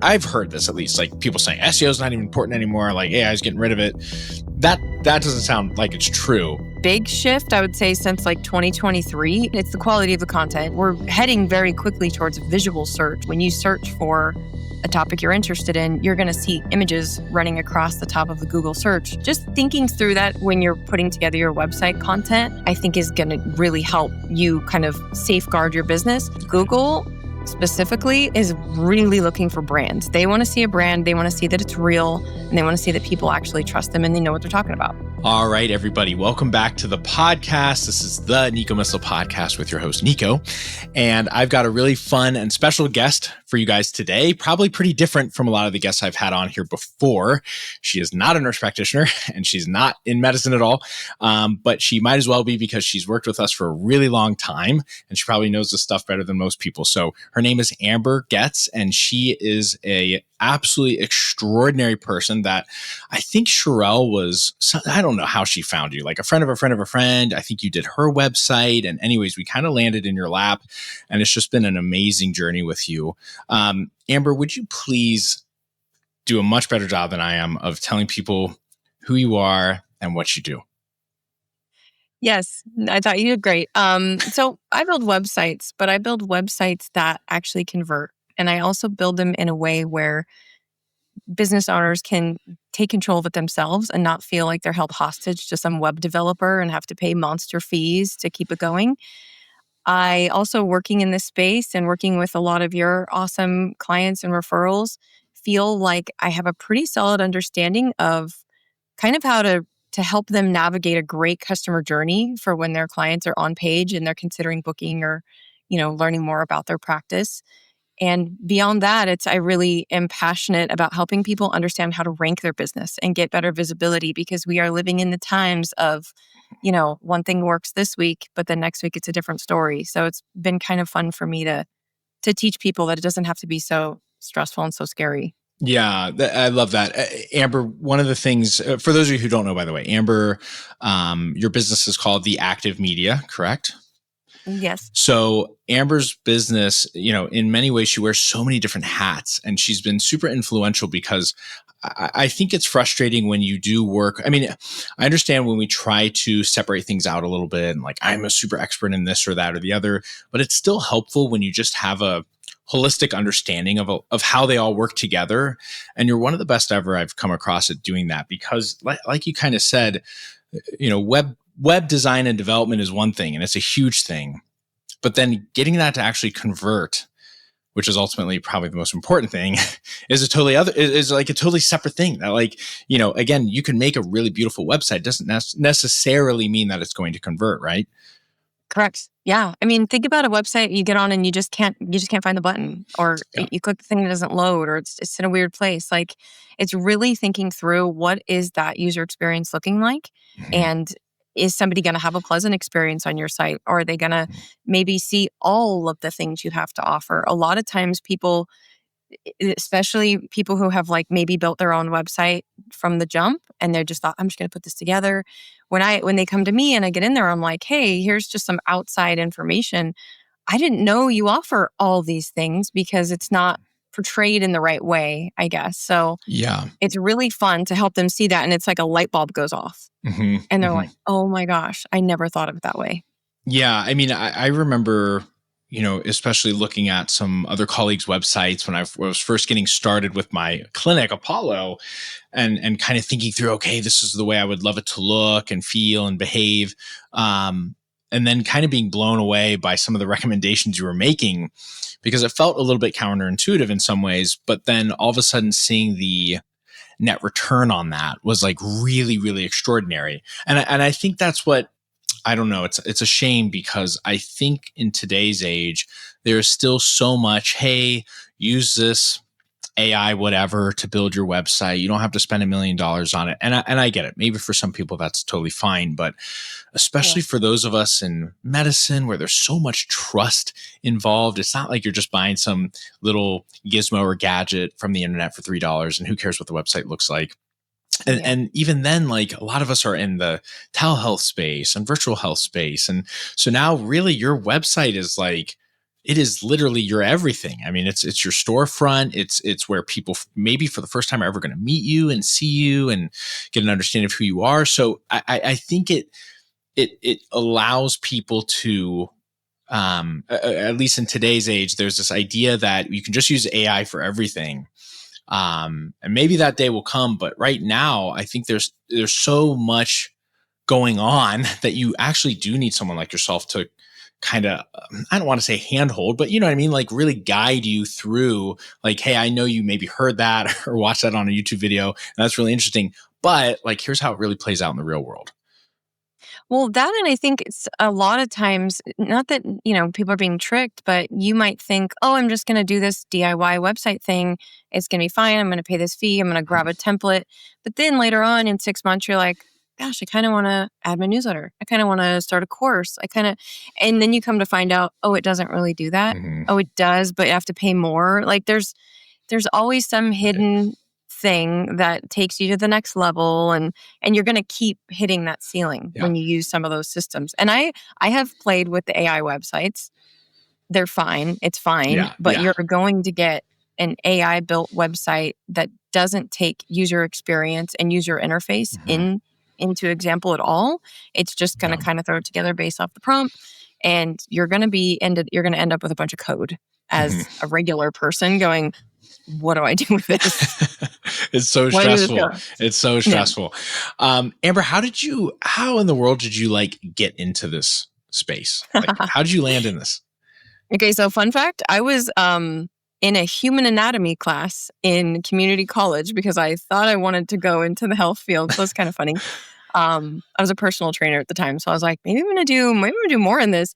I've heard this, at least, like people saying SEO is not even important anymore. Like AI is getting rid of it. That doesn't sound like it's true. Big shift, I would say, since like 2023, it's the quality of the content. We're heading very quickly towards visual search. When you search for a topic you're interested in, you're going to see images running across the top of the Google search. Just thinking through that when you're putting together your website content, I think is going to really help you kind of safeguard your business. Google specifically is really looking for brands. They want to see a brand, they want to see that it's real, and they want to see that people actually trust them and they know what they're talking about. All right, everybody, welcome back to the podcast. This is the Nico Misleh podcast with your host, Nico. And I've got a really fun and special guest for you guys today, probably pretty different from a lot of the guests I've had on here before. She is not a nurse practitioner and she's not in medicine at all, but she might as well be because she's worked with us for a really long time and she probably knows this stuff better than most people. So her name is Amber Goetz, and she is a absolutely extraordinary person that I think Sherelle was, I don't know how she found you, like a friend of a friend of a friend. I think you did her website. And anyways, we kind of landed in your lap and it's just been an amazing journey with you. Amber, would you please do a much better job than I am of telling people who you are and what you do? Yes, I thought you did great. So I build websites, but I build websites that actually convert. And I also build them in a way where business owners can take control of it themselves and not feel like they're held hostage to some web developer and have to pay monster fees to keep it going. I also, working in this space and working with a lot of your awesome clients and referrals, feel like I have a pretty solid understanding of kind of how to help them navigate a great customer journey for when their clients are on page and they're considering booking or, learning more about their practice. And beyond that, I really am passionate about helping people understand how to rank their business and get better visibility, because we are living in the times of, one thing works this week, but then next week it's a different story. So it's been kind of fun for me to teach people that it doesn't have to be so stressful and so scary. Yeah, I love that. Amber, one of the things, for those of you who don't know, by the way, Amber, your business is called The Active Media, correct? Yes. So Amber's business, in many ways, she wears so many different hats, and she's been super influential because I think it's frustrating when you do work. I mean, I understand when we try to separate things out a little bit and like, I'm a super expert in this or that or the other, but it's still helpful when you just have a holistic understanding of how they all work together. And you're one of the best ever I've come across at doing that, because like you kind of said, web design and development is one thing, and it's a huge thing, but then getting that to actually convert, which is ultimately probably the most important thing, is like a totally separate thing. That, like, again, you can make a really beautiful website. It doesn't necessarily mean that it's going to convert, right? Correct. Yeah. I mean, think about a website you get on and you just can't find the button, or you click the thing that doesn't load, or it's in a weird place. Like, it's really thinking through, what is that user experience looking like? Mm-hmm. And is somebody going to have a pleasant experience on your site? Or are they going to maybe see all of the things you have to offer? A lot of times people, especially people who have like maybe built their own website from the jump and they're just thought, I'm just going to put this together. When they come to me and I get in there, I'm like, hey, here's just some outside information. I didn't know you offer all these things, because it's not portrayed in the right way, I guess. So yeah, it's really fun to help them see that. And it's like a light bulb goes off. Mm-hmm, and they're like, oh my gosh, I never thought of it that way. Yeah. I mean, I remember, especially looking at some other colleagues' websites when I was first getting started with my clinic, Apollo, and kind of thinking through, okay, this is the way I would love it to look and feel and behave. And then kind of being blown away by some of the recommendations you were making, because it felt a little bit counterintuitive in some ways. But then all of a sudden seeing the net return on that was like really, really extraordinary. And I think that's what, I don't know, it's a shame, because I think in today's age, there is still so much, hey, use this AI whatever to build your website. You don't have to spend $1 million on it. And I get it. Maybe for some people that's totally fine, but especially for those of us in medicine where there's so much trust involved, it's not like you're just buying some little gizmo or gadget from the internet for $3 and who cares what the website looks like. And even then, like, a lot of us are in the telehealth space and virtual health space. And so now really your website is like, it is literally your everything. I mean, it's your storefront. It's where people maybe for the first time are ever going to meet you and see you and get an understanding of who you are. So I think it allows people to, at least in today's age, there's this idea that you can just use AI for everything. And maybe that day will come, but right now I think there's so much going on that you actually do need someone like yourself to kind of, I don't want to say handhold, but you know what I mean? Like really guide you through like, hey, I know you maybe heard that or watched that on a YouTube video, and that's really interesting, but like, here's how it really plays out in the real world. Well, that, and I think it's a lot of times, not that, people are being tricked, but you might think, oh, I'm just going to do this DIY website thing. It's going to be fine. I'm going to pay this fee. I'm going to grab a template. But then later on in 6 months, you're like, gosh, I kind of want to add my newsletter. I kind of want to start a course. And then you come to find out, oh, it doesn't really do that. Mm-hmm. Oh, it does, but you have to pay more. Like there's always some hidden thing that takes you to the next level, and you're going to keep hitting that ceiling when you use some of those systems. And I have played with the AI websites. They're fine. It's fine. But you're going to get an AI built website that doesn't take user experience and user interface into example at all. It's just going to kind of throw it together based off the prompt, and you're going to end up with a bunch of code as a regular person going, what do I do with this? It's so stressful. It's so stressful. Amber, how in the world did you like get into this space? Like, how did you land in this? Okay. So fun fact, I was, in a human anatomy class in community college because I thought I wanted to go into the health field. So it's kind of funny. I was a personal trainer at the time. So I was like, maybe I'm going to do more in this.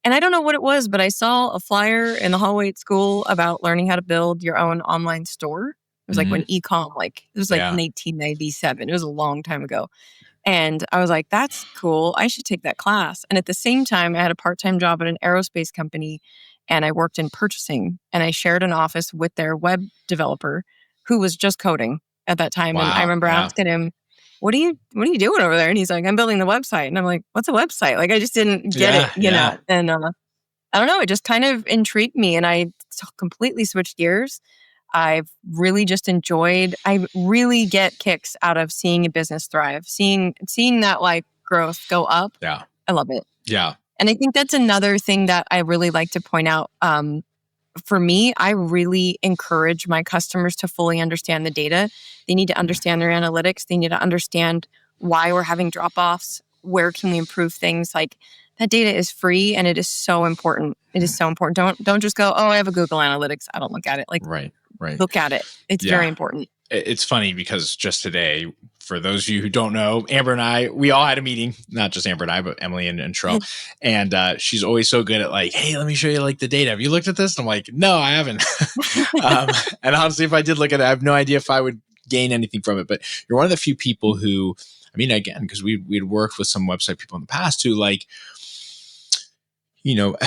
And I don't know what it was, but I saw a flyer in the hallway at school about learning how to build your own online store. It was like when e-com, it was like 1997. It was a long time ago. And I was like, that's cool. I should take that class. And at the same time, I had a part-time job at an aerospace company, and I worked in purchasing, and I shared an office with their web developer who was just coding at that time. Wow. And I remember asking him, what are you doing over there? And he's like, I'm building the website. And I'm like, what's a website? Like, I just didn't get it, you know? And I don't know, it just kind of intrigued me, and I completely switched gears. I've really just enjoyed, I really get kicks out of seeing a business thrive, seeing that like growth go up. Yeah. I love it. Yeah. And I think that's another thing that I really like to point out. For me, I really encourage my customers to fully understand the data. They need to understand their analytics. They need to understand why we're having drop-offs. Where can we improve things? Like, that data is free, and it is so important. It is so important. Don't just go, oh, I have a Google Analytics, I don't look at it. Like, right. Look at it. It's very important. It's funny because just today, for those of you who don't know, Amber and I, we all had a meeting, not just Amber and I, but Emily and Cheryl. And she's always so good at like, hey, let me show you like the data. Have you looked at this? And I'm like, no, I haven't. And honestly, if I did look at it, I have no idea if I would gain anything from it. But you're one of the few people who, I mean, again, because we'd worked with some website people in the past who like, you know,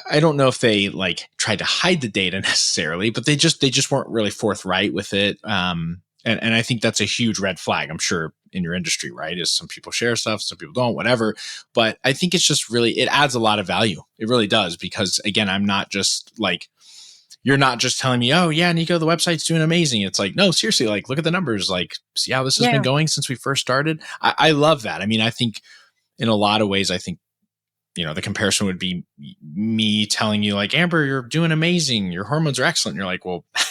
I don't know if they like tried to hide the data necessarily, but they just weren't really forthright with it. And I think that's a huge red flag, I'm sure, in your industry, right? Is some people share stuff, some people don't, whatever. But I think it's just really, it adds a lot of value. It really does. Because again, I'm not just like, you're not just telling me, oh yeah, Nico, the website's doing amazing. It's like, no, seriously, like look at the numbers, like see how this has been going since we first started. I love that. I mean, I think in a lot of ways, I think, you know, the comparison would be me telling you like, Amber, you're doing amazing. Your hormones are excellent. And you're like, well, I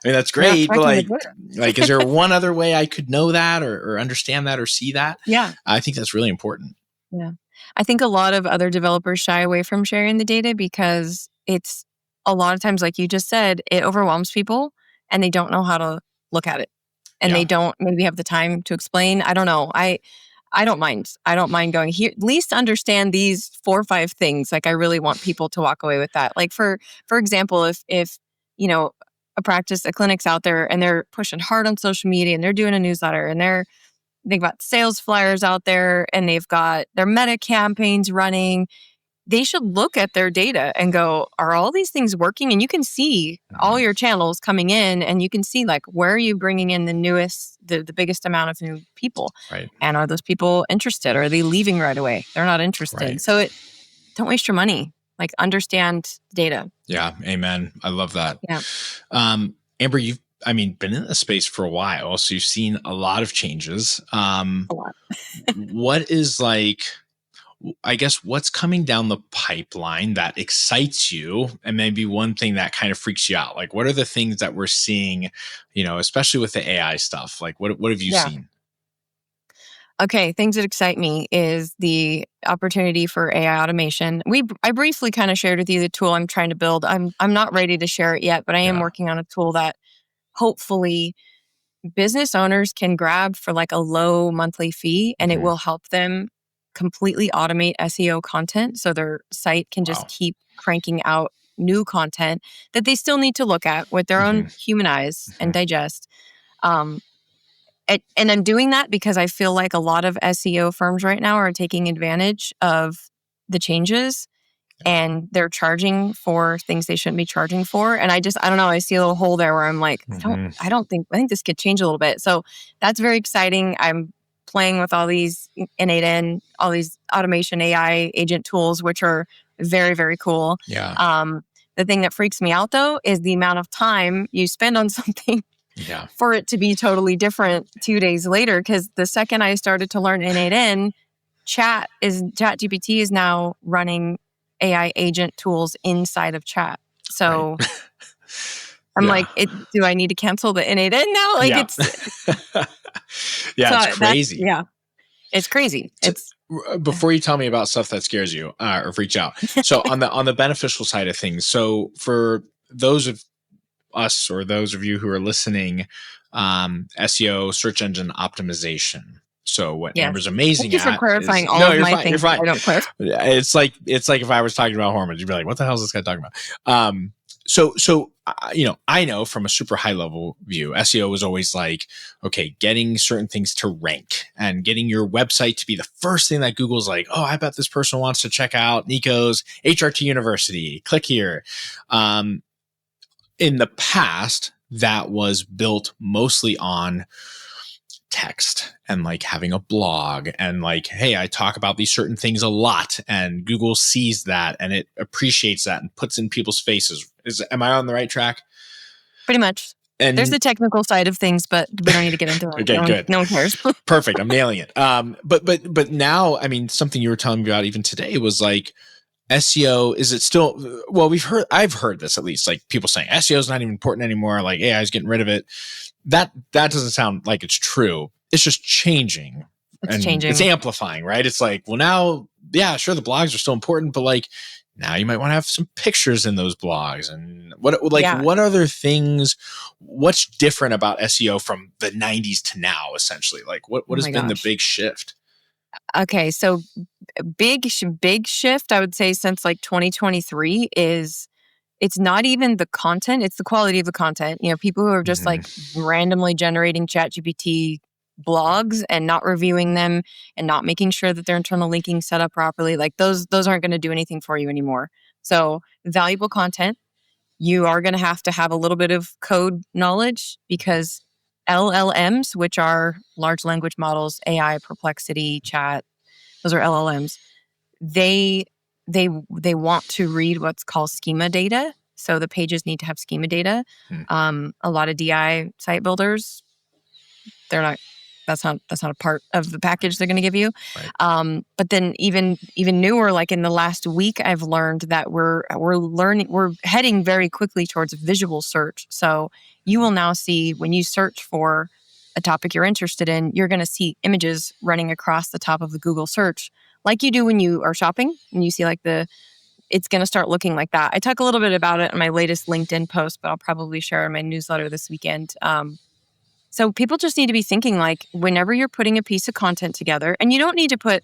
mean, that's great. But like, is there one other way I could know that or understand that or see that? Yeah. I think that's really important. Yeah. I think a lot of other developers shy away from sharing the data because it's a lot of times, like you just said, it overwhelms people and they don't know how to look at it. And they don't maybe have the time to explain. I don't know. I don't mind. I don't mind going here. At least understand these 4 or 5 things. Like, I really want people to walk away with that. Like, for example, if you know, a clinic's out there and they're pushing hard on social media and they're doing a newsletter and they've got sales flyers out there and they've got their meta campaigns running, they should look at their data and go, are all these things working? And you can see all your channels coming in, and you can see like, where are you bringing in the newest, the biggest amount of new people? Right. And are those people interested? Or are they leaving right away? They're not interested. Right. So don't waste your money. Like, understand data. Yeah. Amen. I love that. Yeah. Amber, you've, been in the space for a while, so you've seen a lot of changes. A lot. What is like, I guess, what's coming down the pipeline that excites you, and maybe one thing that kind of freaks you out? Like, what are the things that we're seeing, especially with the AI stuff? Like, what have you Yeah. seen? Okay, things that excite me is the opportunity for AI automation. I briefly kind of shared with you the tool I'm trying to build. I'm not ready to share it yet, but I am Yeah. working on a tool that hopefully business owners can grab for like a low monthly fee, and it Mhm. will help them completely automate SEO content so their site can just Wow. keep cranking out new content that they still need to look at with their own Mhm. human eyes and Mhm. digest. Um, and I'm doing that because I feel like a lot of SEO firms right now are taking advantage of the changes, Yeah. and they're charging for things they shouldn't be charging for. And I don't know, I see a little hole there where I'm like, Mhm. I think this could change a little bit. So that's very exciting. I'm playing with all these N8N, all these automation AI agent tools, which are very, very cool. Yeah. The thing that freaks me out though is the amount of time you spend on something Yeah. for it to be totally different 2 days later. Because the second I started to learn N8N, ChatGPT is now running AI agent tools inside of chat. Right. So I'm Yeah. like, do I need to cancel the N8N now? Like Yeah. it's Yeah. It's so that's crazy. it's crazy. So, It's before you tell me about stuff that scares you or freaks you out, so on the beneficial side of things, so for those of us or those of you who are listening, SEO, search engine optimization. So what yes. Amber's Thank amazing you for at is, clarifying all no, of you're my fine. You're things that fine. I don't clarify. It's like if I was talking about hormones, you'd be like, what the hell is this guy talking about? I know from a super high level view, SEO is always like, okay, getting certain things to rank and getting your website to be the first thing that Google's like, oh, I bet this person wants to check out Nico's HRT University. Click here. In the past, that was built mostly on text and like having a blog and like, hey, I talk about these certain things a lot, and Google sees that and it appreciates that and puts in people's faces. Am I on the right track? Pretty much. There's And the technical side of things, but we don't need to get into that. okay, good. No one cares. Perfect. I'm nailing it. But now, something you were telling me about even today was like, SEO, is it still, well, I've heard this at least, like people saying SEO is not even important anymore. Like AI is getting rid of it. That doesn't sound like it's true. It's just changing It's and it's changing. amplifying, right? It's like, well, now, yeah, sure, the blogs are still important, but like now you might want to have some pictures in those blogs. And Yeah. what other things, what's different about SEO from the 90s to now, essentially? Like what Oh has my been the gosh. big shift? Okay, so big shift I would say since like 2023 is it's not even the content, it's the quality of the content. People who are just Mhm. like randomly generating ChatGPT blogs and not reviewing them and not making sure that their internal linking set up properly, like those aren't going to do anything for you anymore. So, valuable content, you are going to have a little bit of code knowledge because LLMs, which are large language models, AI, Perplexity, Chat, those are LLMs. They they want to read what's called schema data. So the pages need to have schema data. Hmm. A lot of DI site builders, they're not. That's not a part of the package they're going to give you. Right. But then even newer, like in the last week, I've learned that we're heading very quickly towards visual search. So you will now see when you search for a topic you're interested in, you're going to see images running across the top of the Google search, like you do when you are shopping and you see like it's going to start looking like that. I talk a little bit about it in my latest LinkedIn post, but I'll probably share in my newsletter this weekend. So people just need to be thinking like whenever you're putting a piece of content together, and you don't need to put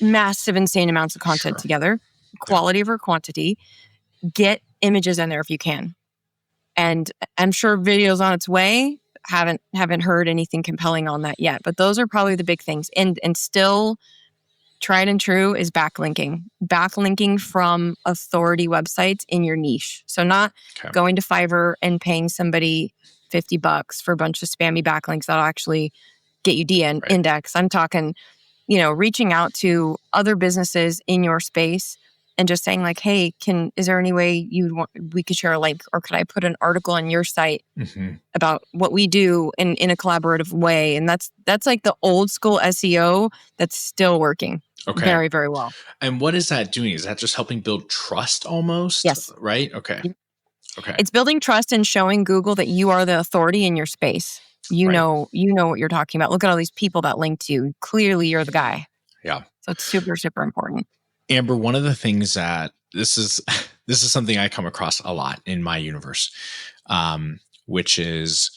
massive, insane amounts of content Sure. together, quality over quantity, get images in there if you can. And I'm sure videos on its way. Haven't heard anything compelling on that yet, but those are probably the big things. And still tried and true is backlinking. Backlinking from authority websites in your niche. So not going to Fiverr and paying somebody $50 for a bunch of spammy backlinks that'll actually get you index. I'm talking, reaching out to other businesses in your space and just saying like, hey, is there any way we could share a link, or could I put an article on your site about what we do in a collaborative way? And that's like the old school SEO that's still working Okay. very, very well. And what is that doing? Is that just helping build trust almost? Yes. Right? Okay. Okay. It's building trust and showing Google that you are the authority in your space. You Right. know what you're talking about. Look at all these people that link to you. Clearly you're the guy. Yeah. So it's super, super important. Amber, one of the things that this is something I come across a lot in my universe, which is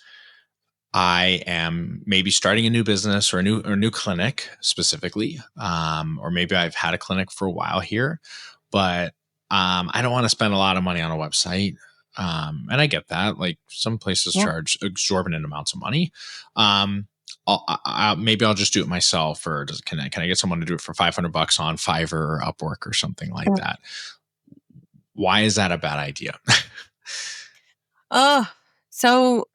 I am maybe starting a new business or a new clinic specifically, or maybe I've had a clinic for a while here, but I don't want to spend a lot of money on a website. And I get that. Like some places charge exorbitant amounts of money. Maybe I'll just do it myself, or can I get someone to do it for $500 on Fiverr or Upwork or something like that? Why is that a bad idea? So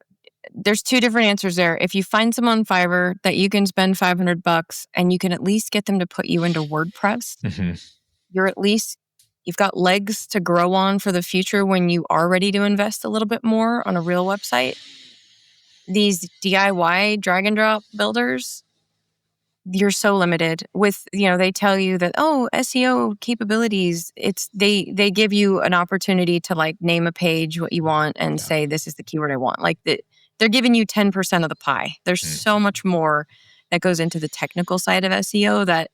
there's two different answers there. If you find someone on Fiverr that you can spend $500 and you can at least get them to put you into WordPress, you've got legs to grow on for the future when you are ready to invest a little bit more on a real website. These DIY drag and drop builders, you're so limited with, they tell you that, SEO capabilities, they give you an opportunity to like name a page what you want and say, this is the keyword I want. Like they're giving you 10% of the pie. There's so much more that goes into the technical side of SEO that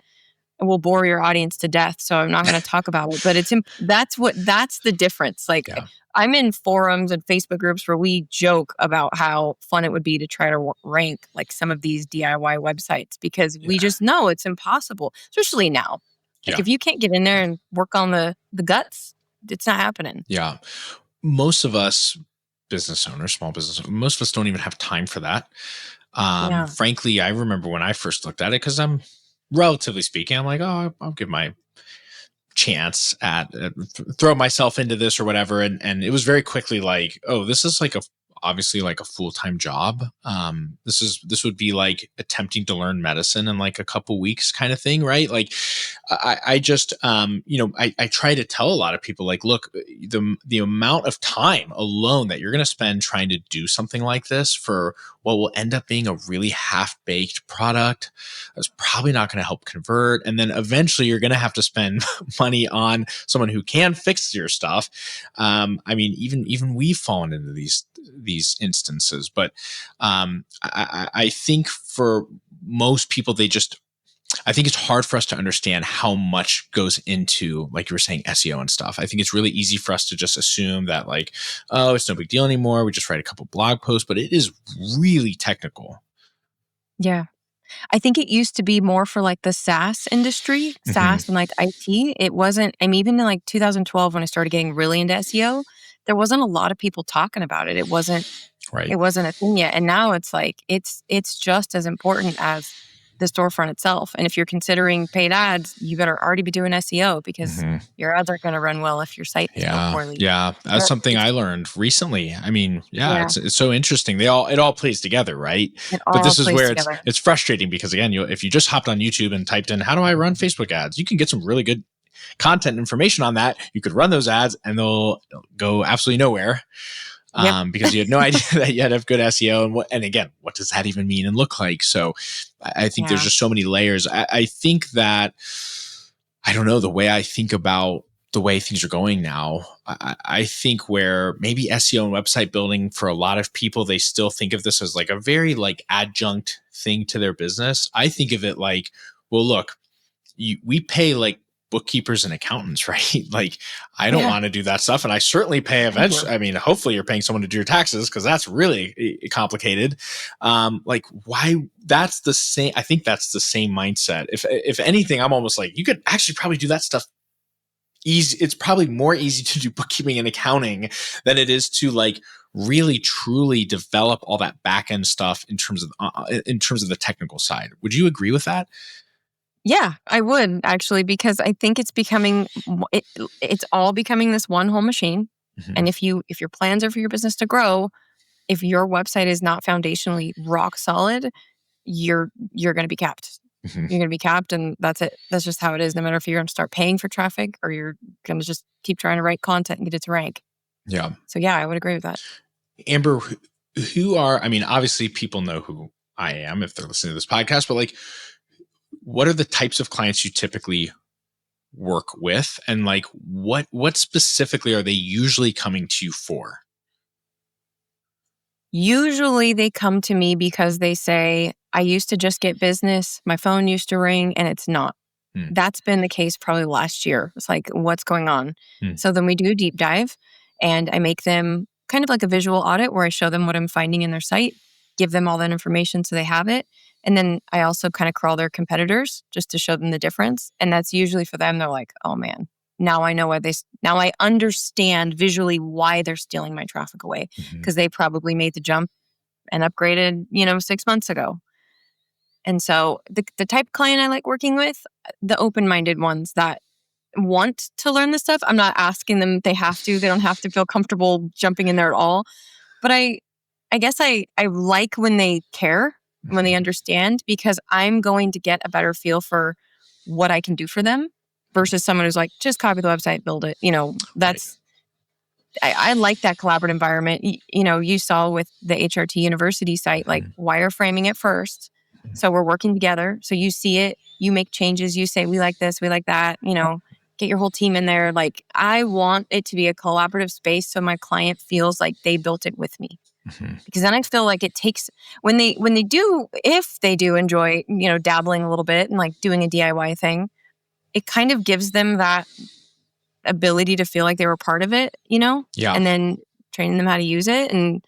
will bore your audience to death. So I'm not going to talk about it, but that's the difference. Like I'm in forums and Facebook groups where we joke about how fun it would be to try to rank like some of these DIY websites, because we just know it's impossible, especially now. Like if you can't get in there and work on the guts, it's not happening. Yeah. Most of us business owners, small business owners, most of us don't even have time for that. Frankly, I remember when I first looked at it, because I'm relatively speaking, I'm like, I'll give my chance at throw myself into this or whatever. And it was very quickly like, this is like obviously like a full-time job. This would be like attempting to learn medicine in like a couple weeks kind of thing. Right. Like I just, I try to tell a lot of people like, look, the amount of time alone that you're going to spend trying to do something like this for what will end up being a really half-baked product is probably not going to help convert. And then eventually you're going to have to spend money on someone who can fix your stuff. I mean, even we've fallen into these instances, but I think for most people, I think it's hard for us to understand how much goes into, like you were saying, SEO and stuff. I think it's really easy for us to just assume that like, it's no big deal anymore. We just write a couple blog posts, but it is really technical. Yeah. I think it used to be more for like the SaaS industry, SaaS and like IT. It wasn't, even in like 2012 when I started getting really into SEO, there wasn't a lot of people talking about it. It wasn't a thing yet. And now it's like, it's just as important as the storefront itself. And if you're considering paid ads, you better already be doing SEO, because your ads aren't going to run well if your site is built poorly. Yeah. That's something I learned recently. I mean, it's so interesting. It all plays together, right? But this is where it's frustrating, because again, if you just hopped on YouTube and typed in, how do I run Facebook ads? You can get some really good content information on that. You could run those ads and they'll go absolutely nowhere. Because you had no idea that you had to have good SEO. And again, what does that even mean and look like? So I think there's just so many layers. I think that, I don't know, the way I think about the way things are going now, I think where maybe SEO and website building, for a lot of people, they still think of this as like a very like adjunct thing to their business. I think of it like, well, look, we pay like bookkeepers and accountants, right? Like I don't want to do that stuff. And I certainly pay eventually. I mean, hopefully you're paying someone to do your taxes, because that's really complicated. Like why that's the same. I think that's the same mindset. If anything, I'm almost like, you could actually probably do that stuff easy. It's probably more easy to do bookkeeping and accounting than it is to like really truly develop all that back end stuff in terms of the technical side. Would you agree with that? Yeah, I would actually, because I think it's all becoming this one whole machine. And if your plans are for your business to grow, if your website is not foundationally rock solid, you're going to be capped. Mhm. You're going to be capped, and that's it. That's just how it is. No matter if you're going to start paying for traffic or you're going to just keep trying to write content and get it to rank. Yeah. So yeah, I would agree with that. Amber, who are, I mean, obviously people know who I am if they're listening to this podcast, but like, what are the types of clients you typically work with? And like, what specifically are they usually coming to you for? Usually they come to me because they say, I used to just get business. My phone used to ring and it's not. Hmm. That's been the case probably last year. It's like, what's going on? Hmm. So then we do a deep dive and I make them kind of like a visual audit where I show them what I'm finding in their site, give them all that information so they have it. And then I also kind of crawl their competitors just to show them the difference. And that's usually for them. They're like, oh man, now I know why now I understand visually why they're stealing my traffic away Mhm. because they probably made the jump and upgraded, 6 months ago. And so the type of client I like working with, the open-minded ones that want to learn this stuff. I'm not asking them they have to. They don't have to feel comfortable jumping in there at all. But I guess I like when they care, when they understand, because I'm going to get a better feel for what I can do for them versus someone who's like, just copy the website, build it. Right. I like that collaborative environment. You saw with the HRT University site, like Mhm. wireframing it first. So we're working together. So you see it, you make changes, you say, we like this, we like that, get your whole team in there. Like I want it to be a collaborative space so my client feels like they built it with me. Mhm. Because then I feel like it takes if they do enjoy, dabbling a little bit and like doing a DIY thing, it kind of gives them that ability to feel like they were part of it, Yeah. and then training them how to use it. And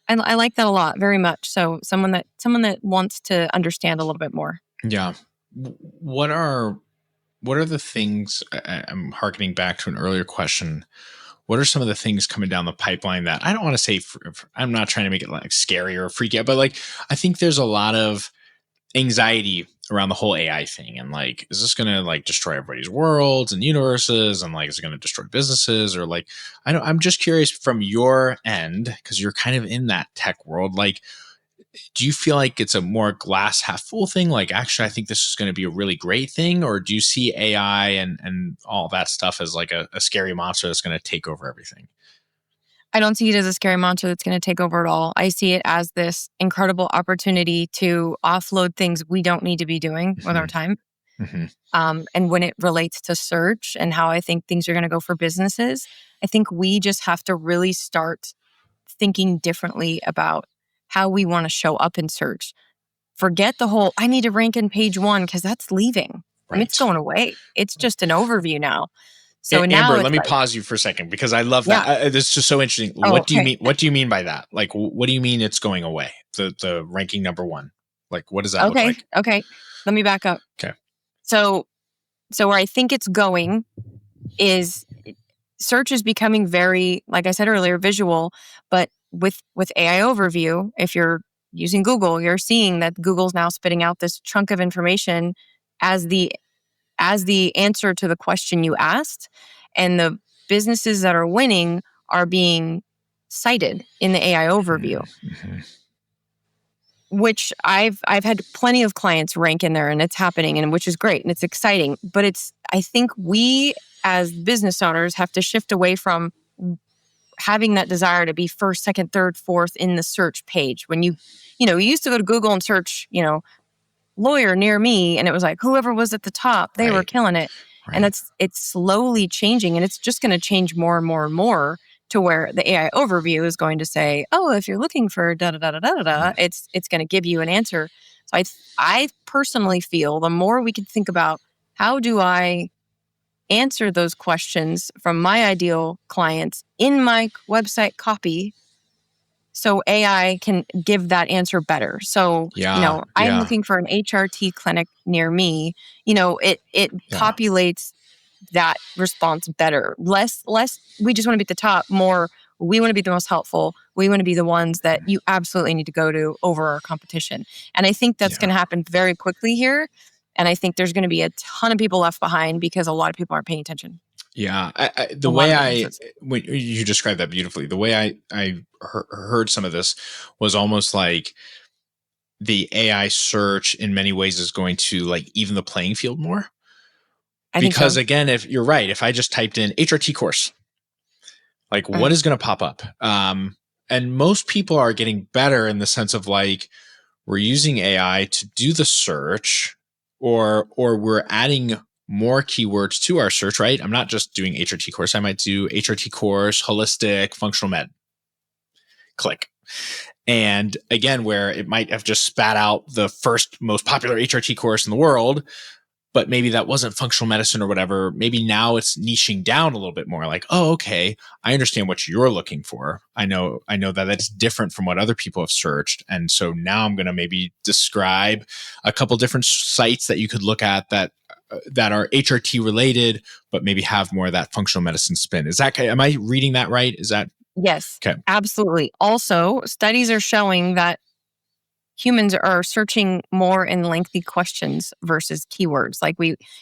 I like that a lot, very much. So someone that wants to understand a little bit more. Yeah. What are the things I'm harkening back to an earlier question? What are some of the things coming down the pipeline that I don't want to say, I'm not trying to make it like scary or freaky out, but like, I think there's a lot of anxiety around the whole AI thing. And like, is this going to like destroy everybody's worlds and universes? And like, is it going to destroy businesses? Or like, I'm just curious from your end, because you're kind of in that tech world. Like, do you feel like it's a more glass half full thing? Like, actually, I think this is going to be a really great thing. Or do you see AI and all that stuff as like a scary monster that's going to take over everything? I don't see it as a scary monster that's going to take over at all. I see it as this incredible opportunity to offload things we don't need to be doing with our Hmm. time. Hmm. And when it relates to search and how I think things are going to go for businesses, I think we just have to really start thinking differently about how we want to show up in search. Forget the whole, I need to rank in page one because that's leaving. I mean, it's Right. going away. It's just an overview now. So now Amber, it's let me like, pause you for a second because I love that. yeah. This is just so interesting. Oh, What do you okay. mean? What do you mean by that? Like, what do you mean it's going away? The ranking number one. Like, what does that look Okay. like? Okay. Let me back up. Okay. So, where I think it's going is search is becoming very, like I said earlier, visual, but with AI overview, if you're using Google, you're seeing that Google's now spitting out this chunk of information as the answer to the question you asked, and the businesses that are winning are being cited in the AI overview, Mm-hmm. which I've had plenty of clients rank in there, and it's happening, and which is great and it's exciting. But I think we as business owners have to shift away from having that desire to be first, second, third, fourth in the search page. When you used to go to Google and search, lawyer near me, and it was like whoever was at the top, they were Right. killing it. And Right. it's slowly changing, and it's just going to change more and more and more to where the AI overview is going to say, oh, if you're looking for da da da da da da, Mhm. it's going to give you an answer. So I personally feel the more we can think about how do I answer those questions from my ideal clients in my website copy so AI can give that answer better. So, Yeah. I'm Yeah. looking for an HRT clinic near me. It Yeah. populates that response better. Less we just want to be at the top, more we want to be the most helpful. We want to be the ones that you absolutely need to go to over our competition. And I think that's going Yeah. to happen very quickly here. And I think there's going to be a ton of people left behind because a lot of people aren't paying attention. Yeah. The A lot way of businesses. when you described that beautifully, the way I heard some of this was almost like the AI search in many ways is going to like even the playing field more. I think Because so. again, if you're right, if I just typed in HRT course, like what is going to pop up? And most people are getting better in the sense of like, we're using AI to do the search, or we're adding more keywords to our search, right? I'm not just doing HRT course. I might do HRT course, holistic, functional med. Click. And again, where it might have just spat out the first most popular HRT course in the world, but maybe that wasn't functional medicine or whatever. Maybe now it's niching down a little bit more like, oh, okay, I understand what you're looking for. I know that it's different from what other people have searched. And so now I'm going to maybe describe a couple different sites that you could look at that are HRT related, but maybe have more of that functional medicine spin. Is that, am I reading that right? Is that? Yes, Okay. absolutely. Also, studies are showing that humans are searching more in lengthy questions versus keywords. Like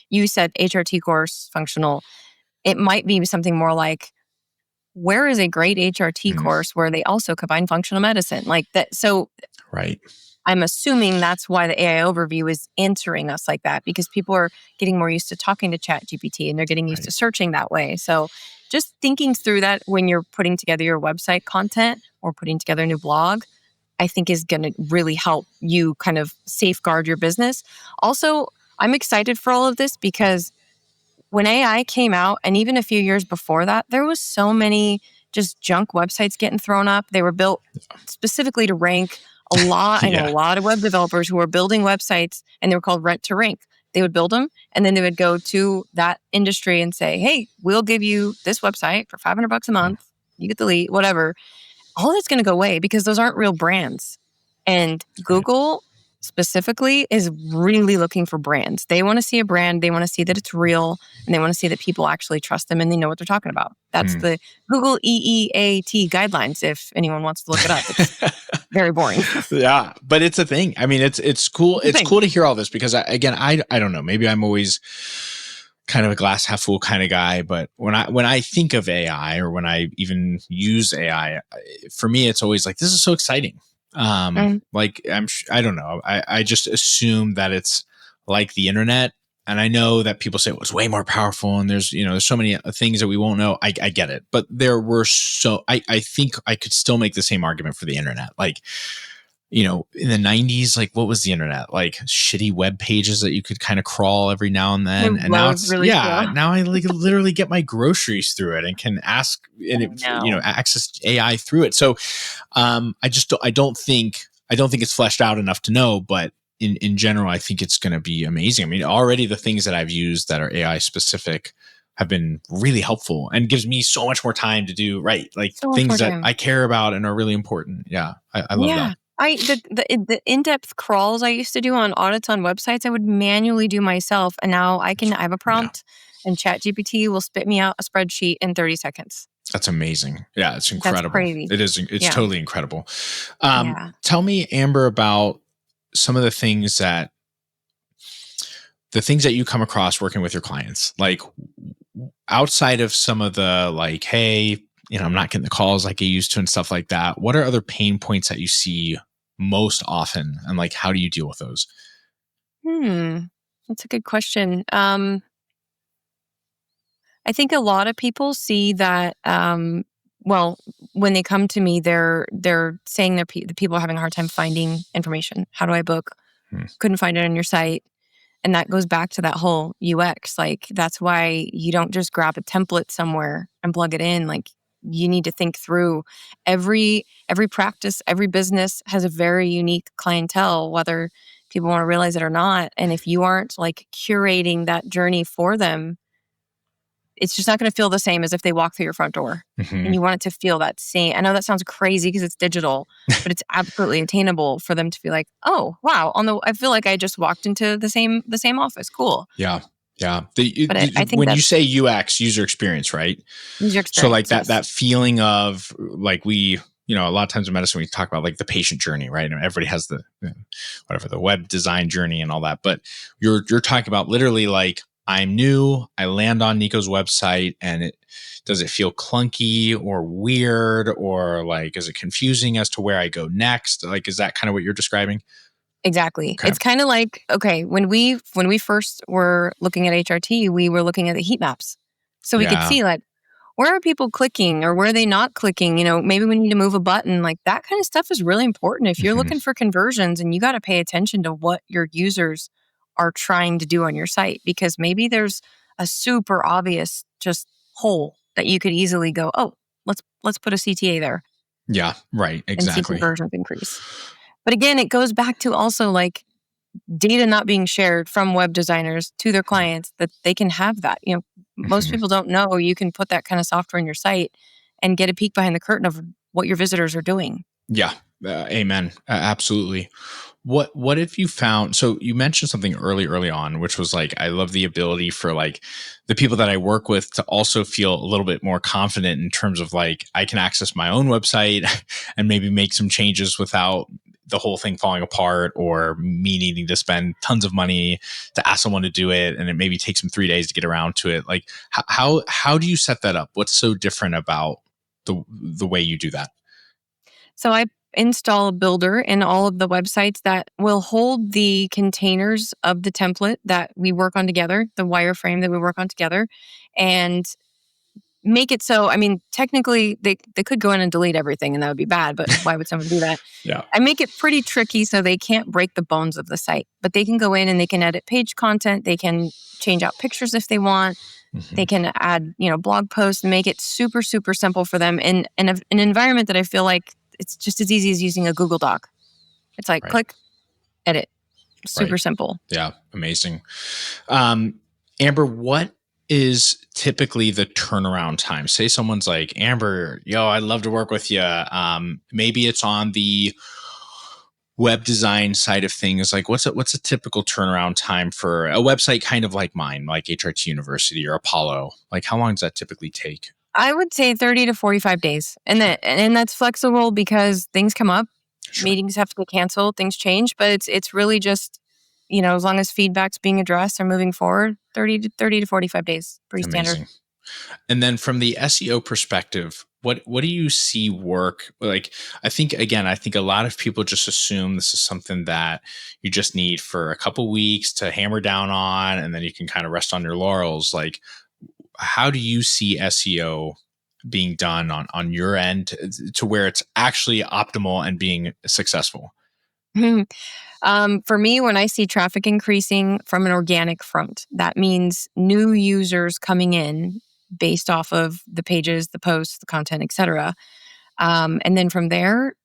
you said, HRT course, functional. It might be something more like, where is a great HRT course where they also combine functional medicine? Like that. So Right. I'm assuming that's why the AI overview is answering us like that, because people are getting more used to talking to Chat GPT and they're getting used to searching that way. So just thinking through that when you're putting together your website content or putting together a new blog, I think is going to really help you kind of safeguard your business. Also, I'm excited for all of this because when AI came out, and even a few years before that, there was so many just junk websites getting thrown up. They were built specifically to rank a lot. I know a lot of web developers who were building websites, and they were called rent to rank. They would build them, and then they would go to that industry and say, hey, we'll give you this website for $500 a month. You get the lead, whatever. All that's going to go away because those aren't real brands. And Google specifically is really looking for brands. They want to see a brand. They want to see that it's real, and they want to see that people actually trust them and they know what they're talking about. That's the Google EEAT guidelines. If anyone wants to look it up, it's very boring. Yeah, but it's a thing. I mean, it's cool. It's cool to hear all this because I don't know. Maybe I'm always kind of a glass half full kind of guy, but when I think of AI or when I even use AI, for me, it's always like, this is so exciting. Like I don't know. I just assume that it's like the internet. And I know that people say, well, it's way more powerful. And there's so many things that we won't know. I get it. But I think I could still make the same argument for the internet. Like, in the 90s, like what was the internet? Like shitty web pages that you could kind of crawl every now and then. And now it's, really slow. Now I like literally get my groceries through it and can ask and access AI through it. So I don't think it's fleshed out enough to know, but in general, I think it's going to be amazing. I mean, already the things that I've used that are AI specific have been really helpful and gives me so much more time to do things that I care about and are really important. Yeah. I love that. The in-depth crawls I used to do on audits on websites, I would manually do myself. And now I have a prompt and ChatGPT will spit me out a spreadsheet in 30 seconds. That's amazing. Yeah, it's incredible. That's crazy. It is. It's totally incredible. Tell me, Amber, about some of the things that you come across working with your clients, like outside of some of the like, hey, I'm not getting the calls like I used to and stuff like that. What are other pain points that you see most often, and like, how do you deal with those? That's a good question. I think a lot of people see that, well, when they come to me, they're saying the people are having a hard time finding information. How do I book? Couldn't find it on your site. And that goes back to that whole UX. Like, that's why you don't just grab a template somewhere and plug it in. Like, you need to think through every practice, every business has a very unique clientele, whether people want to realize it or not. And if you aren't like curating that journey for them, it's just not going to feel the same as if they walk through your front door. And you want it to feel that same. I know that sounds crazy because it's digital, but it's absolutely attainable for them to be like, oh, wow. I feel like I just walked into the same office. Cool. Yeah. Yeah. I think when you say UX, user experience, right? User experience. So like that feeling of like a lot of times in medicine, we talk about like the patient journey, right? And everybody has the, the web design journey and all that. But you're talking about literally like, I'm new, I land on Nico's website, and does it feel clunky or weird, or like, is it confusing as to where I go next? Like, is that kind of what you're describing? Exactly. Okay. It's kind of like, okay, when we first were looking at HRT, we were looking at the heat maps. So we could Yeah. see like, where are people clicking or where are they not clicking? Maybe we need to move a button. Like that kind of stuff is really important. If you're Mhm. looking for conversions, and you got to pay attention to what your users are trying to do on your site, because maybe there's a super obvious just hole that you could easily go, oh, let's put a CTA there Yeah. Right. and see Exactly. conversions increase. But again, it goes back to also like data not being shared from web designers to their clients, that they can have that. Most Mhm. people don't know you can put that kind of software in your site and get a peek behind the curtain of what your visitors are doing. Yeah. Amen. Absolutely. What if you found, so you mentioned something early on, which was like, I love the ability for like the people that I work with to also feel a little bit more confident in terms of like, I can access my own website and maybe make some changes without the whole thing falling apart, or me needing to spend tons of money to ask someone to do it, and it maybe takes them 3 days to get around to it. Like how do you set that up? What's so different about the way you do that? So I install a builder in all of the websites that will hold the containers of the template that we work on together, the wireframe that we work on together, and make it so, I mean, technically they could go in and delete everything and that would be bad, but why would someone do that? Yeah. I make it pretty tricky so they can't break the bones of the site, but they can go in and they can edit page content. They can change out pictures if they want. They Hmm. can add, blog posts and make it super, super simple for them in an environment that I feel like it's just as easy as using a Google Doc. It's like Right. click, edit, Right. super simple. Yeah. Amazing. Um, Amber, what is typically the turnaround time? Say someone's like, Amber, yo, I'd love to work with you. Maybe it's on the web design side of things. Like, what's a typical turnaround time for a website kind of like mine, like HRT University or Apollo? Like, how long does that typically take? I would say 30 to 45 days. And that's flexible because things come up, Sure. meetings have to get canceled, things change, but it's really just, as long as feedback's being addressed or moving forward, 30 to 45 days, pretty standard. Amazing. And then from the SEO perspective, what do you see work? Like, I think a lot of people just assume this is something that you just need for a couple weeks to hammer down on, and then you can kind of rest on your laurels. Like, how do you see SEO being done on your end to where it's actually optimal and being successful? For me, when I see traffic increasing from an organic front, that means new users coming in based off of the pages, the posts, the content, etc. And then from there,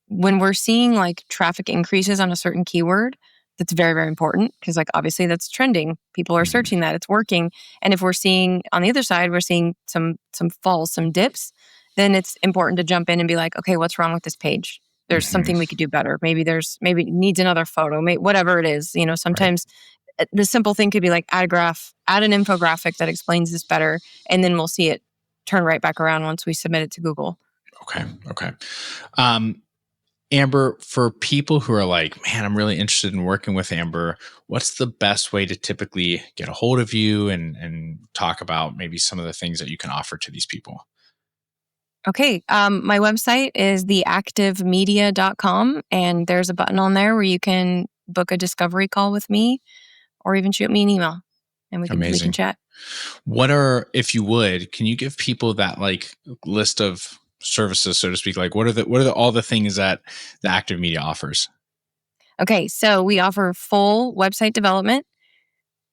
when we're seeing like traffic increases on a certain keyword, that's very, very important because like obviously that's trending. People are Mhm. searching that, it's working. And if we're seeing on the other side, we're seeing some falls, some dips, then it's important to jump in and be like, okay, what's wrong with this page? There's Mhm. something we could do better. Maybe it needs another photo, whatever it is. Right. Sometimes the simple thing could be like add a graph, add an infographic that explains this better, and then we'll see it turn right back around once we submit it to Google. Okay. Okay. Um, Amber, for people who are like, man, I'm really interested in working with Amber, what's the best way to typically get a hold of you and talk about maybe some of the things that you can offer to these people? Okay. My website is theactivemedia.com, and there's a button on there where you can book a discovery call with me or even shoot me an email and we can Amazing. chat. What are, if you would, can you give people that like list of services, so to speak? Like, what are all the things that the Active Media offers? Okay. So we offer full website development,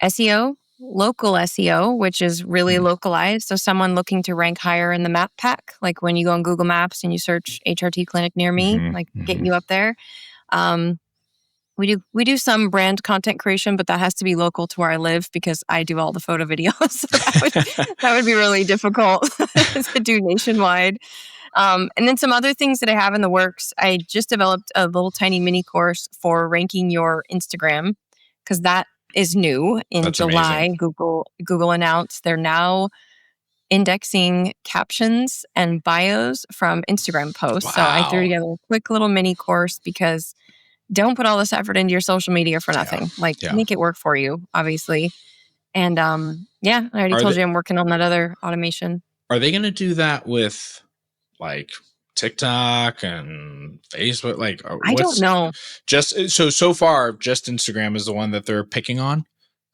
SEO, local SEO, which is really Mhm. localized. So someone looking to rank higher in the map pack, like when you go on Google Maps and you search HRT clinic near me, Mhm. like get Mhm. you up there. Um, we do some brand content creation, but that has to be local to where I live because I do all the photo videos. So that would be really difficult to do nationwide. And then some other things that I have in the works. I just developed a little tiny mini course for ranking your Instagram because that is new in That's amazing. July. Google announced they're now indexing captions and bios from Instagram posts. So I threw Wow. together a quick little mini course because don't put all this effort into your social media for Yeah. nothing. Like Yeah. make it work for you, obviously. And yeah, I already Are told they you I'm working on that other automation. are they going to do that with like TikTok and Facebook? Like, I don't what's know. just so far? Just Instagram is the one that they're picking on,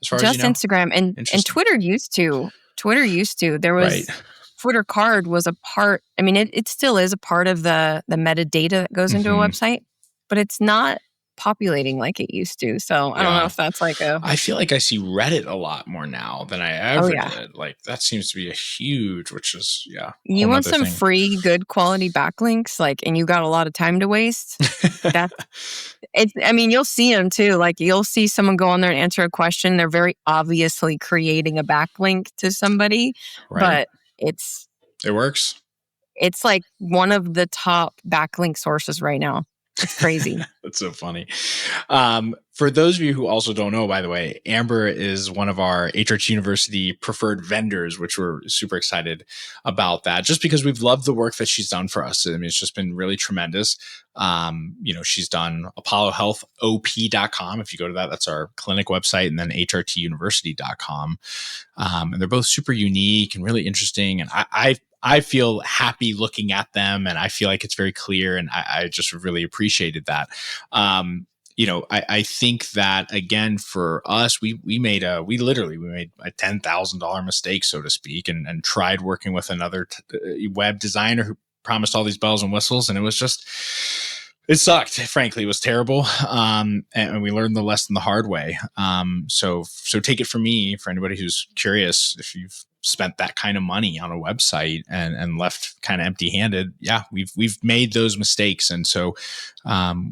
as far as you Just know. Instagram and Interesting, Twitter used to. Twitter used to. There right? was Twitter card was a part. I mean, it still is a part of the metadata that goes into a Hmm. website, but it's not populating like it used to. So I don't know Yeah. if that's like a I feel like I see Reddit a lot more now than I oh ever yeah. did. Like that seems to be a huge, which is a You whole want nother some thing. free, good quality backlinks, like, and you got a lot of time to waste. That's it's. I mean, you'll see them too. Like, you'll see someone go on there and answer a question. They're very obviously creating a backlink to somebody, Right. but it's It works. it's like one of the top backlink sources right now. It's crazy. That's so funny. For those of you who also don't know, by the way, Amber is one of our HRT University preferred vendors, which we're super excited about that, just because we've loved the work that she's done for us. I mean, it's just been really tremendous. She's done ApolloHealthOP.com. If you go to that, that's our clinic website, and then HRTUniversity.com. And they're both super unique and really interesting. And I feel happy looking at them, and I feel like it's very clear, and I just really appreciated that. I think that again for us, we made a $10,000 mistake, so to speak, and tried working with another web designer who promised all these bells and whistles, and it sucked. Frankly, it was terrible. And we learned the lesson the hard way. So take it from me, for anybody who's curious, if you've spent that kind of money on a website and left kind of empty handed, yeah, we've made those mistakes. And so,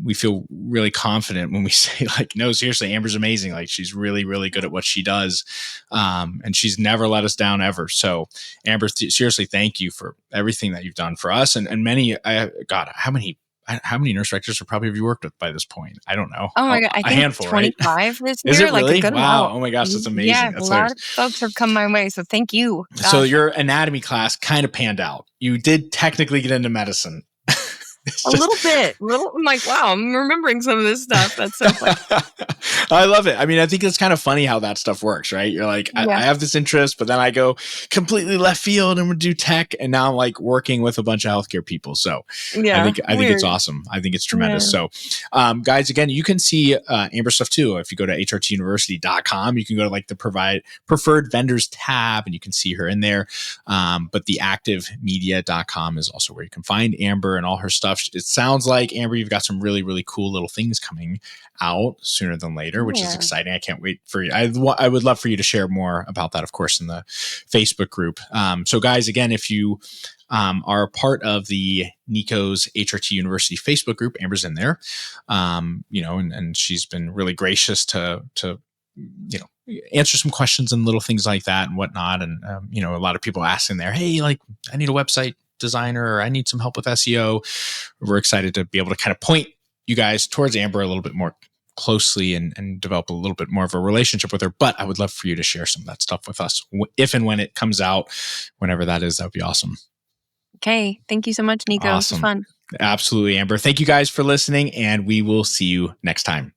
we feel really confident when we say like, no, seriously, Amber's amazing. Like she's really, really good at what she does. And she's never let us down ever. So Amber, seriously, thank you for everything that you've done for us. And many, God, how many nurse directors have probably have you worked with by this point? I don't know. Oh my God. I A think handful, right? 25 this Is year, it like a really? good Wow. amount. Oh my gosh, that's Yeah, amazing. a That's lot hilarious. of folks have come my way. So thank you. So Gosh. your anatomy class kind of panned out. You did technically get into medicine. It's A just little bit. I'm like, wow, I'm remembering some of this stuff. That's so funny. I love it. I mean, I think it's kind of funny how that stuff works, right? You're like, I Yeah. have this interest, but then I go completely left field and would do tech, and now I'm like working with a bunch of healthcare people. So Yeah. I think it's Weird. awesome. I think it's tremendous. Yeah. So, guys, again, you can see Amber stuff too. If you go to HRTUniversity.com, you can go to like the preferred vendors tab, and you can see her in there. But the activemedia.com is also where you can find Amber and all her stuff. It sounds like, Amber, you've got some really, really cool little things coming out sooner than later, which is Yeah. exciting. I can't wait for you. I would love for you to share more about that, of course, in the Facebook group. So guys, again, if you are a part of the Nico's HRT University Facebook group, Amber's in there, and she's been really gracious to answer some questions and little things like that and whatnot. And, a lot of people asking there, hey, like I need a website designer, or I need some help with SEO. We're excited to be able to kind of point you guys towards Amber a little bit more closely and develop a little bit more of a relationship with her. But I would love for you to share some of that stuff with us if and when it comes out, whenever that is. That would be awesome. Okay. Thank you so much, Nico. This was Awesome. fun. Absolutely, Amber. Thank you guys for listening, and we will see you next time.